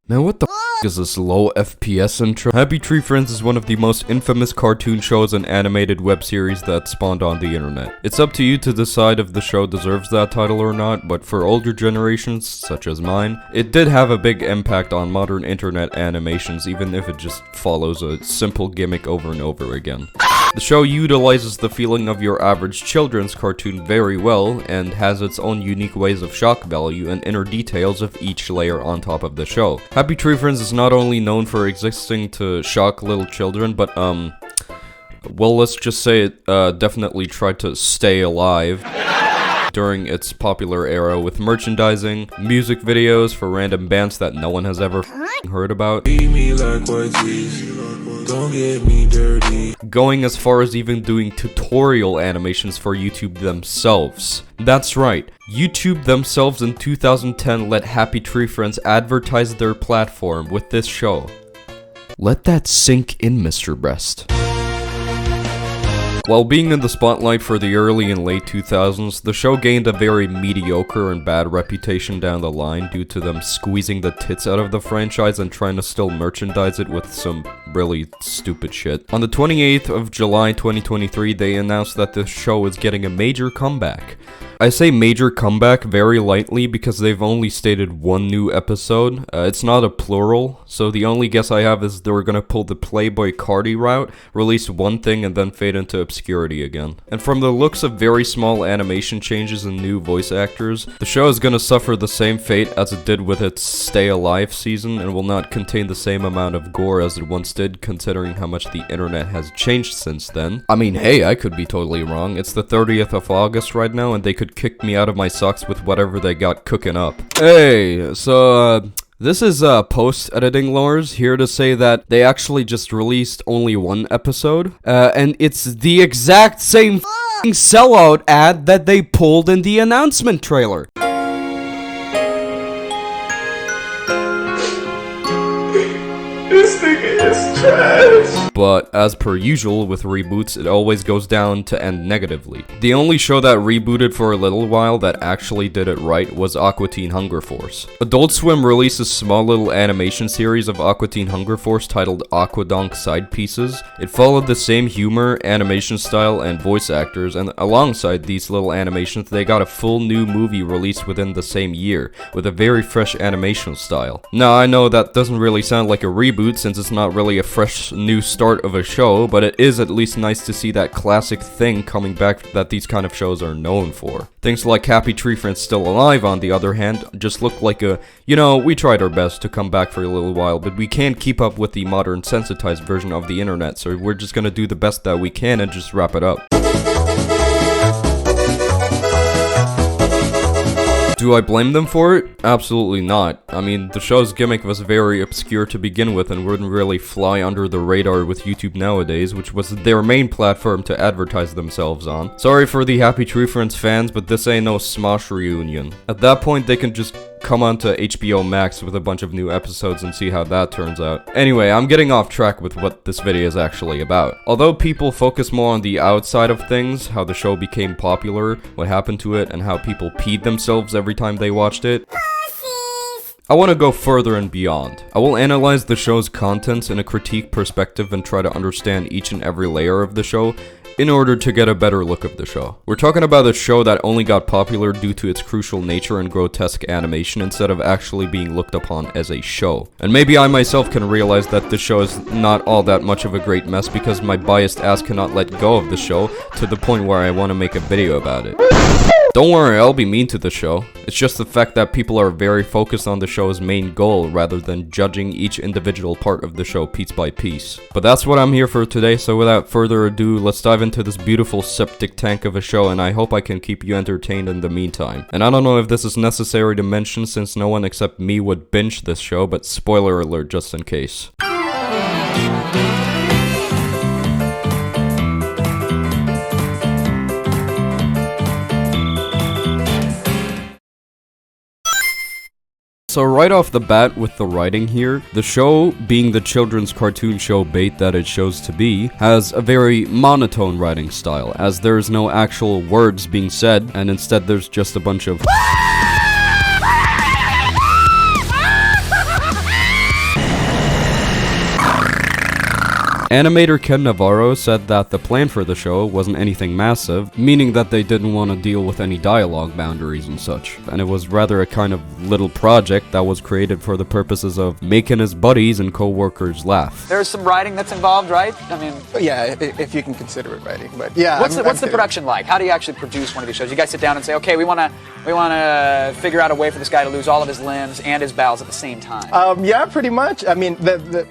Man, what the f is this low FPS intro? Happy Tree Friends is one of the most infamous cartoon shows and animated web series that spawned on the internet. It's up to you to decide if the show deserves that title or not, but for older generations, such as mine, it did have a big impact on modern internet animations, even if it just follows a simple gimmick over and over again. The show utilizes the feeling of your average children's cartoon very well, and has its own unique ways of shock value and inner details of each layer on top of the show. Happy Tree Friends is not only known for existing to shock little children, but well, let's just say it definitely tried to stay alive during its popular era with merchandising, music videos for random bands that no one has ever heard about, don't get me dirty, going as far as even doing tutorial animations for YouTube themselves. That's right, YouTube themselves in 2010 let Happy Tree Friends advertise their platform with this show. Let that sink in, Mr. Breast. While being in the spotlight for the early and late 2000s, the show gained a very mediocre and bad reputation down the line due to them squeezing the tits out of the franchise and trying to still merchandise it with some really stupid shit. On the 28th of July 2023, they announced that the show is getting a major comeback. I say major comeback very lightly because they've only stated one new episode. It's not a plural, so the only guess I have is they're gonna pull the Playboy Cardi route, release one thing and then fade into obscurity again. And from the looks of very small animation changes and new voice actors, the show is gonna suffer the same fate as it did with its Stay Alive season and will not contain the same amount of gore as it once did, considering how much the internet has changed since then. I mean, hey, I could be totally wrong. It's the 30th of August right now and they could kick me out of my socks with whatever they got cooking up. Hey, so this is post-editing Lars here to say that they actually just released only one episode, and it's the exact same f***ing sellout ad that they pulled in the announcement trailer. This nigga is trash. But as per usual with reboots, it always goes down to end negatively. The only show that rebooted for a little while that actually did it right was Aqua Teen Hunger Force. Adult Swim released a small little animation series of Aqua Teen Hunger Force titled Aquadonk Side Pieces. It followed the same humor, animation style, and voice actors, and alongside these little animations, they got a full new movie released within the same year, with a very fresh animation style. Now, I know that doesn't really sound like a reboot since it's not really a fresh new start of a show, but it is at least nice to see that classic thing coming back that these kind of shows are known for. Things like Happy Tree Friends Still Alive, on the other hand, just look like a, you know, we tried our best to come back for a little while, but we can't keep up with the modern sensitized version of the internet, so we're just gonna do the best that we can and just wrap it up. Do I blame them for it? Absolutely not. I mean, the show's gimmick was very obscure to begin with and wouldn't really fly under the radar with YouTube nowadays, which was their main platform to advertise themselves on. Sorry for the Happy Tree Friends fans, but this ain't no Smosh reunion. At that point, they can just come onto HBO Max with a bunch of new episodes and see how that turns out. Anyway, I'm getting off track with what this video is actually about. Although people focus more on the outside of things, how the show became popular, what happened to it, and how people peed themselves every time they watched it, I want to go further and beyond. I will analyze the show's contents in a critique perspective and try to understand each and every layer of the show in order to get a better look of the show. We're talking about a show that only got popular due to its crucial nature and grotesque animation instead of actually being looked upon as a show. And maybe I myself can realize that the show is not all that much of a great mess because my biased ass cannot let go of the show to the point where I want to make a video about it. Don't worry, I'll be mean to the show. It's just the fact that people are very focused on the show's main goal rather than judging each individual part of the show piece by piece. But that's what I'm here for today, so without further ado, let's dive into this beautiful septic tank of a show, and I hope I can keep you entertained in the meantime. And I don't know if this is necessary to mention since no one except me would binge this show, but spoiler alert just in case. So right off the bat with the writing here, the show, being the children's cartoon show bait that it shows to be, has a very monotone writing style, as there's no actual words being said, and instead there's just a bunch of Animator Ken Navarro said that the plan for the show wasn't anything massive, meaning that they didn't want to deal with any dialogue boundaries and such, and it was rather a kind of little project that was created for the purposes of making his buddies and co-workers laugh. There's some writing that's involved, right? I mean... Yeah, if you can consider it writing, but yeah. What's the production like? How do you actually produce one of these shows? You guys sit down and say, okay, we want to figure out a way for this guy to lose all of his limbs and his bowels at the same time. Yeah, pretty much. I mean,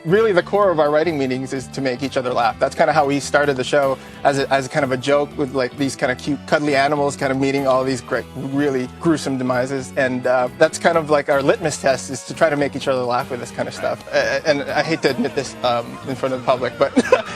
really the core of our writing meetings is to make each other laugh. That's kind of how we started the show, as kind of a joke with like these kind of cute, cuddly animals kind of meeting all these great, really gruesome demises, and that's kind of like our litmus test, is to try to make each other laugh with this kind of stuff. And I hate to admit this in front of the public, but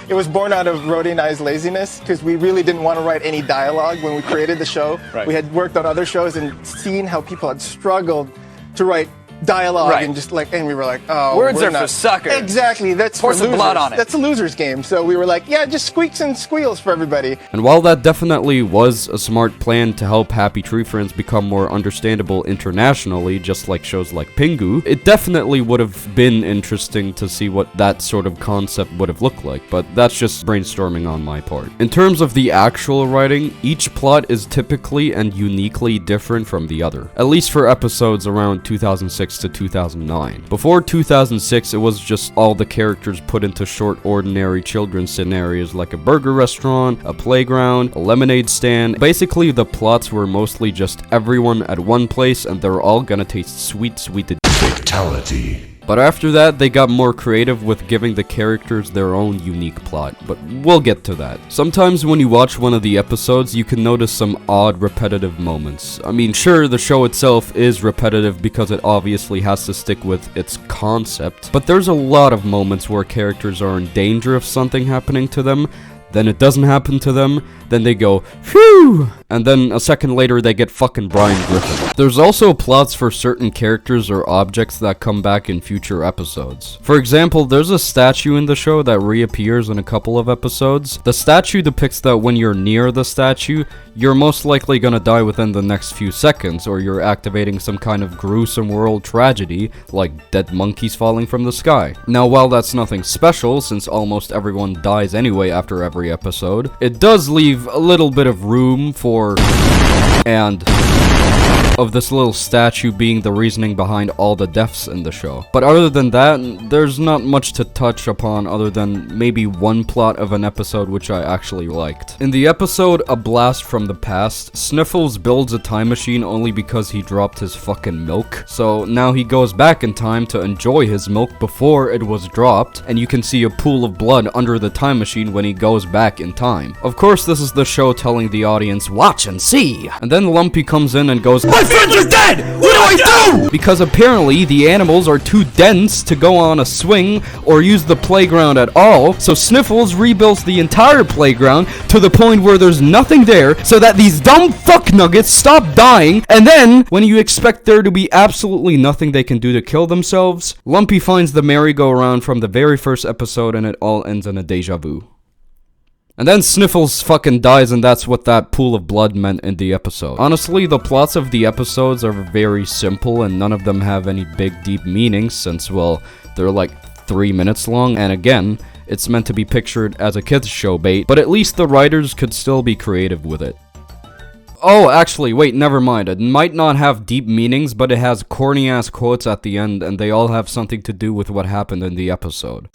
it was born out of Rhodey and I's laziness, because we really didn't want to write any dialogue when we created the show. Right. We had worked on other shows and seen how people had struggled to write dialogue, and just like, and we were like, oh, words are for suckers. Exactly, that's pour for some losers. Blood on it. That's a loser's game. So we were like, yeah, just squeaks and squeals for everybody. And while that definitely was a smart plan to help Happy Tree Friends become more understandable internationally, just like shows like Pingu, it definitely would have been interesting to see what that sort of concept would have looked like, but that's just brainstorming on my part. In terms of the actual writing, each plot is typically and uniquely different from the other, at least for episodes around 2006 to 2009. Before 2006, it was just all the characters put into short, ordinary children's scenarios like a burger restaurant, a playground, a lemonade stand. Basically, the plots were mostly just everyone at one place and they're all gonna taste sweet, sweet fatality. But after that, they got more creative with giving the characters their own unique plot, but we'll get to that. Sometimes when you watch one of the episodes, you can notice some odd, repetitive moments. I mean, sure, the show itself is repetitive because it obviously has to stick with its concept, but there's a lot of moments where characters are in danger of something happening to them, then it doesn't happen to them, then they go, phew! And then a second later they get fucking Brian Griffin. There's also plots for certain characters or objects that come back in future episodes. For example, there's a statue in the show that reappears in a couple of episodes. The statue depicts that when you're near the statue, you're most likely gonna die within the next few seconds, or you're activating some kind of gruesome world tragedy, like dead monkeys falling from the sky. Now, while that's nothing special, since almost everyone dies anyway after every episode, it does leave a little bit of room for of this little statue being the reasoning behind all the deaths in the show. But other than that, there's not much to touch upon other than maybe one plot of an episode which I actually liked. In the episode A Blast from the Past, Sniffles builds a time machine only because he dropped his fucking milk. So now he goes back in time to enjoy his milk before it was dropped, and you can see a pool of blood under the time machine when he goes back in time. Of course, this is the show telling the audience, watch and see! And then Lumpy comes in and goes, my friends are dead! What do I do? Because apparently the animals are too dense to go on a swing or use the playground at all, so Sniffles rebuilds the entire playground to the point where there's nothing there so that these dumb fuck nuggets stop dying, and then, when you expect there to be absolutely nothing they can do to kill themselves, Lumpy finds the merry-go-round from the very first episode and it all ends in a deja vu. And then Sniffles fucking dies, and that's what that pool of blood meant in the episode. Honestly, the plots of the episodes are very simple, and none of them have any big, deep meanings, since, well, they're like 3 minutes long, and again, it's meant to be pictured as a kids show bait, but at least the writers could still be creative with it. Oh, actually, wait, never mind. It might not have deep meanings, but it has corny-ass quotes at the end, and they all have something to do with what happened in the episode.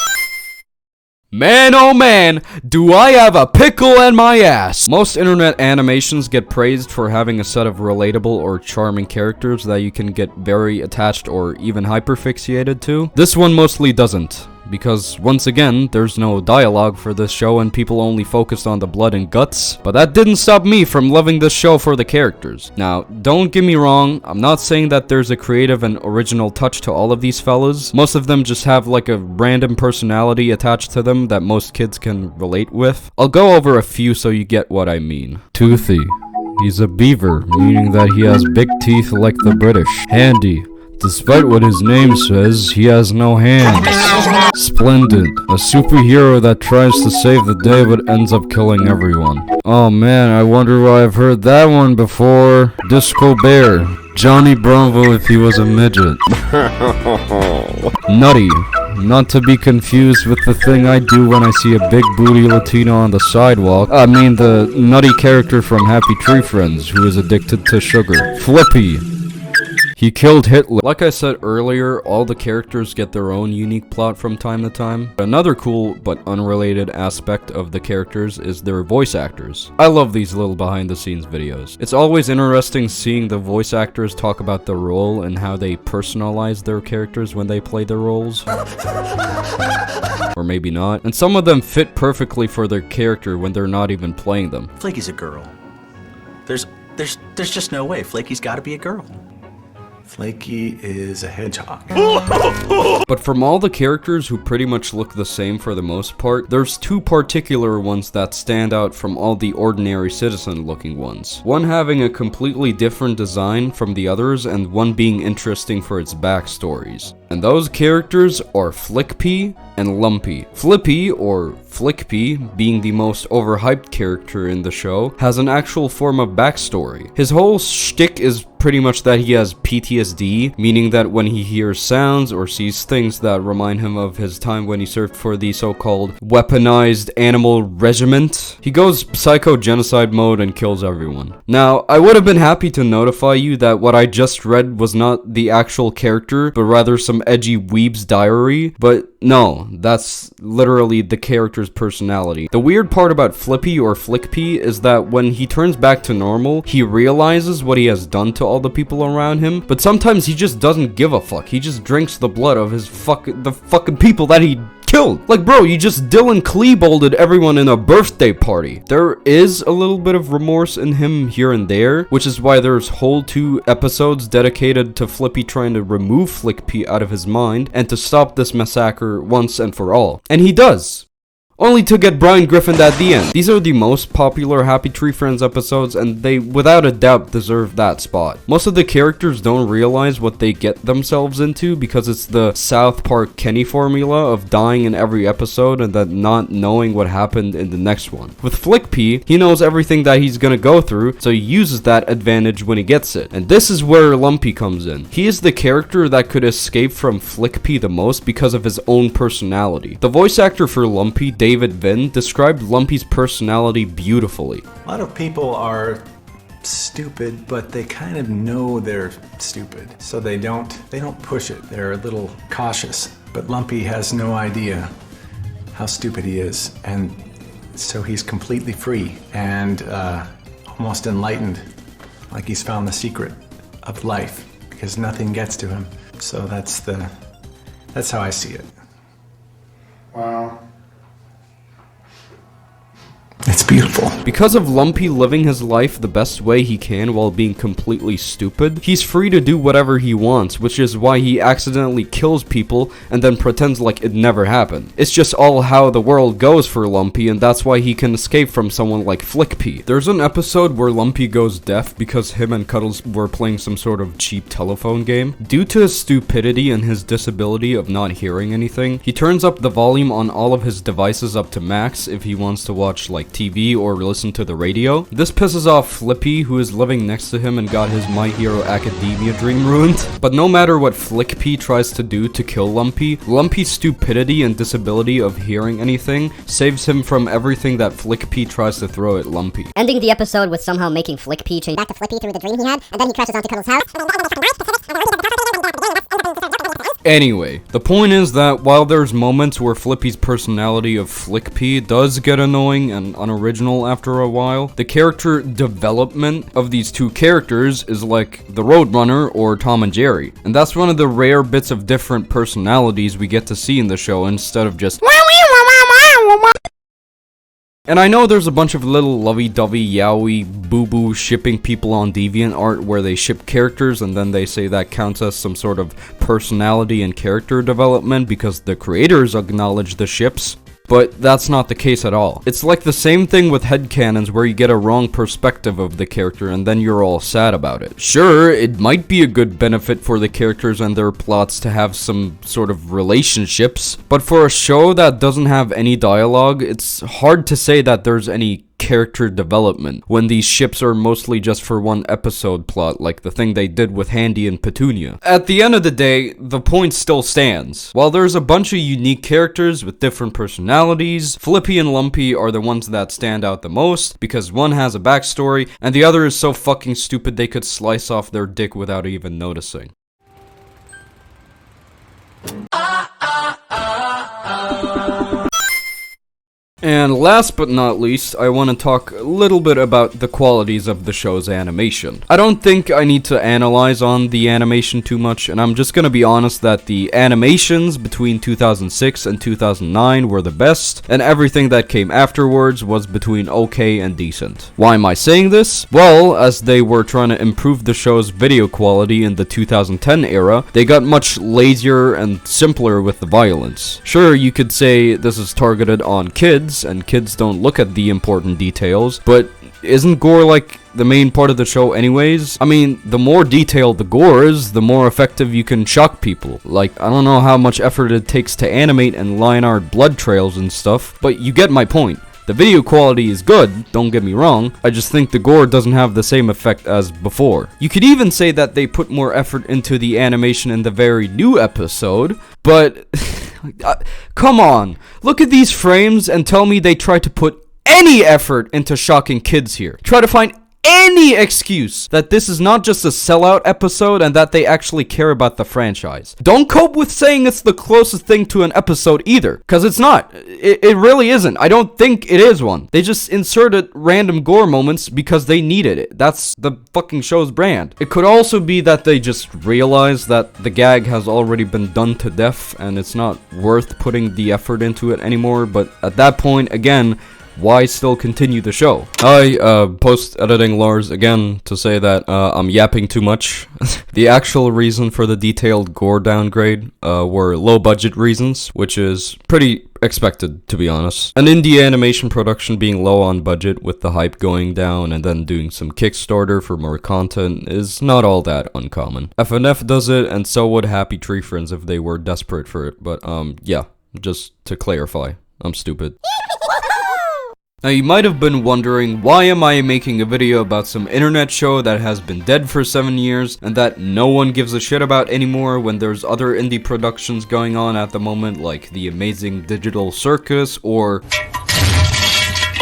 Man, oh man, do I have a pickle in my ass! Most internet animations get praised for having a set of relatable or charming characters that you can get very attached or even hyperfixated to. This one mostly doesn't, because once again, there's no dialogue for this show and people only focused on the blood and guts, but that didn't stop me from loving this show for the characters. Now, don't get me wrong, I'm not saying that there's a creative and original touch to all of these fellas. Most of them just have like a random personality attached to them that most kids can relate with. I'll go over a few so you get what I mean. Toothy. He's a beaver, meaning that he has big teeth like the British. Handy. Despite what his name says, he has no hands. Splendid. A superhero that tries to save the day but ends up killing everyone. Oh man, I wonder why I've heard that one before. Disco Bear. Johnny Bravo if he was a midget. Nutty. Not to be confused with the thing I do when I see a big booty Latino on the sidewalk. I mean the nutty character from Happy Tree Friends who is addicted to sugar. Flippy. He killed Hitler. Like I said earlier, all the characters get their own unique plot from time to time. Another cool but unrelated aspect of the characters is their voice actors. I love these little behind the scenes videos. It's always interesting seeing the voice actors talk about the role and how they personalize their characters when they play their roles. Or maybe not. And some of them fit perfectly for their character when they're not even playing them. Flaky's a girl. There's just no way. Flaky's gotta be a girl. Flaky is a hedgehog. But from all the characters who pretty much look the same for the most part, there's two particular ones that stand out from all the ordinary citizen looking ones. One having a completely different design from the others and one being interesting for its backstories. And those characters are Flickpea and Lumpy. Flippy, or Flickpea, being the most overhyped character in the show, has an actual form of backstory. His whole shtick is pretty much that he has PTSD, meaning that when he hears sounds or sees things that remind him of his time when he served for the so-called weaponized animal regiment, he goes psycho-genocide mode and kills everyone. Now, I would have been happy to notify you that what I just read was not the actual character, but rather some edgy weeb's diary, but no, that's literally the character's personality. The weird part about Flippy or Flickpea is that when he turns back to normal, he realizes what he has done to all the people around him, but sometimes he just doesn't give a fuck. He just drinks the blood of the fucking people that he killed. Like, bro, you just Dylan Klebolded everyone in a birthday party. There is a little bit of remorse in him here and there, which is why there's whole 2 episodes dedicated to Flippy trying to remove Flickpea out of his mind and to stop this massacre once and for all. And he does. Only to get Brian Griffin at the end. These are the most popular Happy Tree Friends episodes, and they without a doubt deserve that spot. Most of the characters don't realize what they get themselves into because it's the South Park Kenny formula of dying in every episode and then not knowing what happened in the next one. With Flickpea, he knows everything that he's gonna go through, so he uses that advantage when he gets it. And this is where Lumpy comes in. He is the character that could escape from Flickpea the most because of his own personality. The voice actor for Lumpy, David Vinn, described Lumpy's personality beautifully. A lot of people are stupid, but they kind of know they're stupid, so they don't push it. They're a little cautious. But Lumpy has no idea how stupid he is, and so he's completely free and almost enlightened, like he's found the secret of life because nothing gets to him. So that's how I see it. Wow. It's beautiful. Because of Lumpy living his life the best way he can while being completely stupid, he's free to do whatever he wants, which is why he accidentally kills people and then pretends like it never happened. It's just all how the world goes for Lumpy, and that's why he can escape from someone like Flickpea. There's an episode where Lumpy goes deaf because him and Cuddles were playing some sort of cheap telephone game. Due to his stupidity and his disability of not hearing anything, he turns up the volume on all of his devices up to max if he wants to watch like TV or listen to the radio. This pisses off Flippy, who is living next to him and got his My Hero Academia dream ruined. But no matter what Flickpea tries to do to kill Lumpy, Lumpy's stupidity and disability of hearing anything saves him from everything that Flickpea tries to throw at Lumpy. Ending the episode with somehow making Flickpea change back to Flippy through the dream he had, and then he crashes onto Cuddles' house. Anyway, the point is that while there's moments where Flippy's personality of Flickpea does get annoying and unoriginal after a while, the character development of these 2 characters is like the Roadrunner or Tom and Jerry. And that's one of the rare bits of different personalities we get to see in the show instead of just And I know there's a bunch of little lovey-dovey, yaoi, boo-boo shipping people on DeviantArt where they ship characters and then they say that counts as some sort of personality and character development because the creators acknowledge the ships. But that's not the case at all. It's like the same thing with headcanons where you get a wrong perspective of the character and then you're all sad about it. Sure, it might be a good benefit for the characters and their plots to have some sort of relationships, but for a show that doesn't have any dialogue, it's hard to say that there's any character development, when these ships are mostly just for one episode plot, like the thing they did with Handy and Petunia. At the end of the day, the point still stands. While there's a bunch of unique characters with different personalities, Flippy and Lumpy are the ones that stand out the most, because one has a backstory, and the other is so fucking stupid they could slice off their dick without even noticing. And last but not least, I want to talk a little bit about the qualities of the show's animation. I don't think I need to analyze on the animation too much, and I'm just gonna be honest that the animations between 2006 and 2009 were the best, and everything that came afterwards was between okay and decent. Why am I saying this? Well, as they were trying to improve the show's video quality in the 2010 era, they got much lazier and simpler with the violence. Sure, you could say this is targeted on kids, and kids don't look at the important details, but isn't gore like the main part of the show anyways? I mean, the more detailed the gore is, the more effective you can shock people. Like, I don't know how much effort it takes to animate and line art blood trails and stuff, but you get my point. The video quality is good, don't get me wrong, I just think the gore doesn't have the same effect as before. You could even say that they put more effort into the animation in the very new episode, but come on, look at these frames and tell me they try to put any effort into shocking kids here. Try to find any excuse that this is not just a sellout episode and that they actually care about the franchise. Don't cope with saying it's the closest thing to an episode either, because it's not. It really isn't. I don't think it is one. They just inserted random gore moments because they needed it. That's the fucking show's brand. It could also be that they just realized that the gag has already been done to death and it's not worth putting the effort into it anymore, but at that point, again, why still continue the show? Hi, post-editing Lars again to say that I'm yapping too much. The actual reason for the detailed gore downgrade were low-budget reasons, which is pretty expected, to be honest. An indie animation production being low on budget with the hype going down and then doing some Kickstarter for more content is not all that uncommon. FNF does it, and so would Happy Tree Friends if they were desperate for it, but yeah, just to clarify, I'm stupid. Now you might have been wondering, why am I making a video about some internet show that has been dead for 7 years and that no one gives a shit about anymore when there's other indie productions going on at the moment like the amazing Digital Circus or...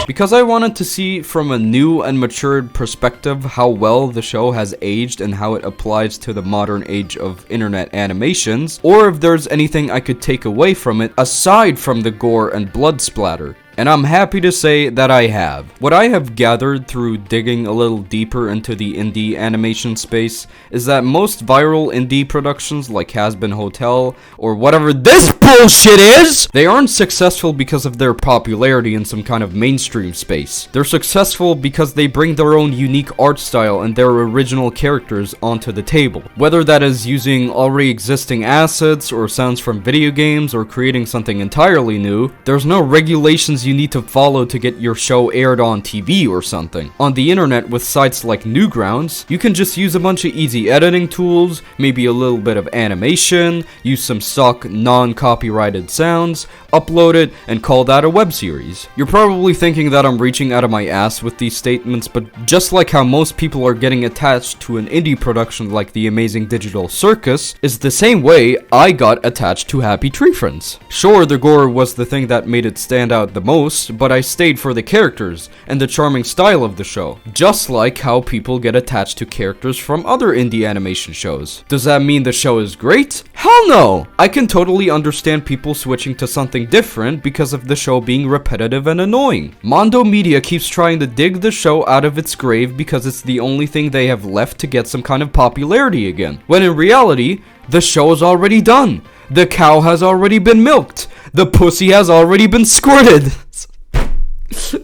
Because I wanted to see from a new and matured perspective how well the show has aged and how it applies to the modern age of internet animations, or if there's anything I could take away from it aside from the gore and blood splatter. And I'm happy to say that I have. What I have gathered through digging a little deeper into the indie animation space is that most viral indie productions like HAZBIN Hotel or whatever this bullshit is, they aren't successful because of their popularity in some kind of mainstream space. They're successful because they bring their own unique art style and their original characters onto the table. Whether that is using already existing assets or sounds from video games or creating something entirely new, there's no regulations you need to follow to get your show aired on TV or something. On the internet with sites like Newgrounds, you can just use a bunch of easy editing tools, maybe a little bit of animation, use some stock non-copyrighted sounds, upload it, and call that a web series. You're probably thinking that I'm reaching out of my ass with these statements, but just like how most people are getting attached to an indie production like the amazing Digital Circus, is the same way I got attached to Happy Tree Friends. Sure, the gore was the thing that made it stand out the most, but I stayed for the characters and the charming style of the show, just like how people get attached to characters from other indie animation shows. Does that mean the show is great? Hell no! I can totally understand people switching to something different because of the show being repetitive and annoying. Mondo Media keeps trying to dig the show out of its grave because it's the only thing they have left to get some kind of popularity again, when in reality, the show is already done. The cow has already been milked. The pussy has already been squirted.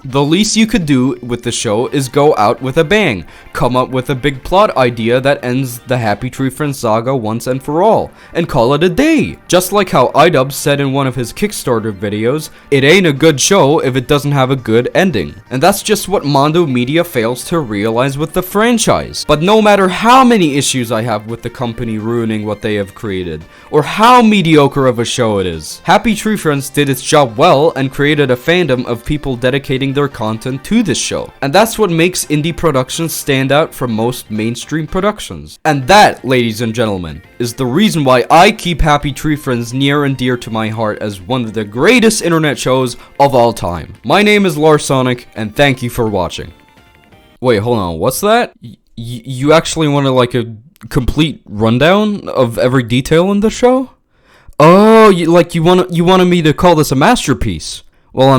The least you could do with the show is go out with a bang, come up with a big plot idea that ends the Happy Tree Friends saga once and for all, and call it a day. Just like how iDub said in one of his Kickstarter videos, it ain't a good show if it doesn't have a good ending. And that's just what Mondo Media fails to realize with the franchise. But no matter how many issues I have with the company ruining what they have created, or how mediocre of a show it is, Happy Tree Friends did its job well and created a fandom of people dedicated dedicating their content to this show. And that's what makes indie productions stand out from most mainstream productions. And that, ladies and gentlemen, is the reason why I keep Happy Tree Friends near and dear to my heart as one of the greatest internet shows of all time. My name is Larsonic, and thank you for watching. Wait, hold on, what's that? You actually want like a complete rundown of every detail in the show? Oh, you wanted me to call this a masterpiece. Well,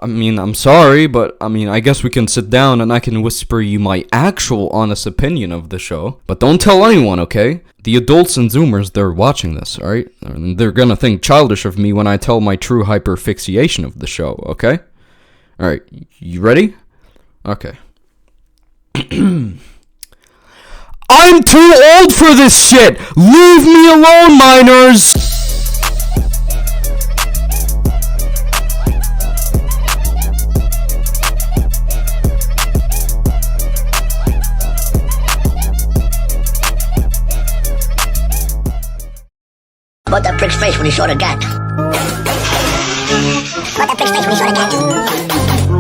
I'm sorry, but I guess we can sit down and I can whisper you my actual honest opinion of the show. But don't tell anyone, okay? The adults and Zoomers, they're watching this, alright? They're gonna think childish of me when I tell my true hyperfixation of the show, okay? Alright, you ready? Okay. I'm too old for this shit! Leave me alone, minors! About that prick's face when he saw the gat. About that prick's face when he saw the gat.